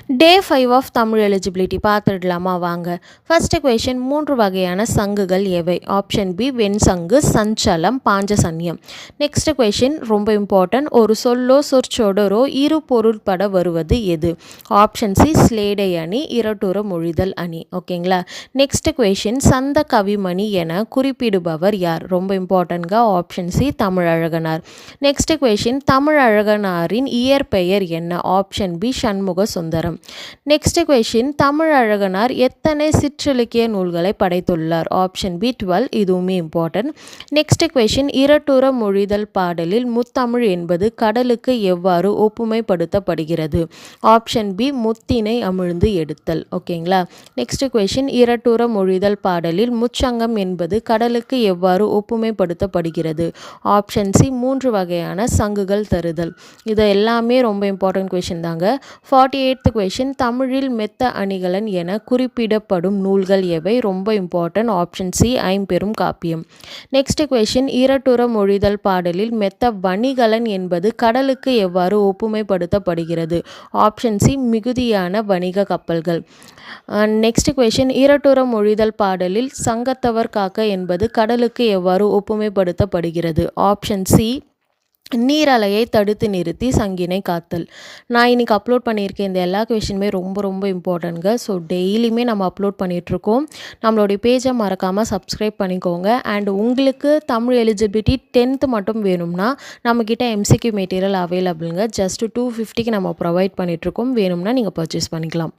Day 5 of Tamil eligibility பார்த்துடலாமா வாங்க. First question, 3 வகையான சங்குகள் எவை? ஆப்ஷன் பி வெண்சங்கு, சஞ்சலம், பாஞ்சசன்யம். நெக்ஸ்ட் கொஷின் ரொம்ப இம்பார்ட்டன்ட், ஒரு சொல்லோ சொற்சொடரோ இரு பொருள்பட வருவது எது? ஆப்ஷன் சி ஸ்லேடை அணி, இரட்டுற மொழிதல் அணி. ஓகேங்களா. நெக்ஸ்ட் கொஷின், சந்த கவிமணி என குறிப்பிடுபவர் யார்? ரொம்ப இம்பார்ட்டன்ட்గా option C Tamizhazhaganar. Next question, தமிழழகனாரின் இயற்பெயர் என்ன? Option B Shanmuga Sundaram. Next question, Tamizhazhaganar எத்தனை சிற்றிலக்கிய நூல்களை படைத்துள்ளார்? Option B 12. இதுவுமே இம்பார்ட்டன்ட். நெக்ஸ்ட் கொஷின், இரட்டுற மொழிதல் பாடலில் முத்தமிழ் என்பது கடலுக்கு எவ்வாறு ஒப்புமைப்படுத்தப்படுகிறது? ஆப்ஷன் பி முத்தினை அமிழ்ந்து எடுத்தல். ஓகேங்களா. நெக்ஸ்ட் கொஷின், இரட்டுற மொழிதல் பாடலில் முச்சங்கம் என்பது கடலுக்கு எவ்வாறு ஒப்புமைப்படுத்தப்படுகிறது? ஆப்ஷன் சி 3 வகையான சங்குகள் தருதல். இது எல்லாமே ரொம்ப இம்பார்ட்டன்ட் கொஷின் தாங்க. 48th கொஷின், தமிழில் மெத்த அணிகலன் என குறிப்பிடப்படும் நூல்கள் எவை? ரொம்ப இம்பார்ட்டன்ட். ஆப்ஷன் சி ஐம்பெரும் காப்பியம். நெக்ஸ்ட் கொஷின், இரட்டுற மொழிதல் பாடலில் மெத்த வணிகலன் என்பது கடலுக்கு எவ்வாறு ஒப்புமைப்படுத்தப்படுகிறது? ஆப்ஷன் சி மிகுதியான வணிக கப்பல்கள். நெக்ஸ்ட் கொஷின், இரட்டுற மொழிதல் பாடலில் சங்கத்தவர் காக்க என்பது கடலுக்கு எவ்வாறு ஒப்புமைப்படுத்தப்படுகிறது? ஆப்ஷன் சி நீரலையை தடுத்து நிறுத்தி சங்கினை காத்தல். நான் இன்றைக்கி அப்லோட் பண்ணியிருக்கேன் இந்த எல்லா கொஷினுமே ரொம்ப ரொம்ப இம்பார்ட்டன்ட்ங்க. ஸோ டெய்லியுமே நம்ம அப்லோட் பண்ணிகிட்ருக்கோம். நம்மளுடைய பேஜை மறக்காமல் சப்ஸ்கிரைப் பண்ணிக்கோங்க. அண்ட் உங்களுக்கு தமிழ் எலிஜிபிலிட்டி 10th மட்டும் வேணும்னா நம்மக்கிட்ட எம்சிக்யூ மெட்டீரியல் அவைலபிளுங்க. ஜஸ்ட் 250க்கு நம்ம ப்ரொவைட் பண்ணிகிட்ருக்கோம். வேணும்னா நீங்கள் பர்ச்சேஸ் பண்ணிக்கலாம்.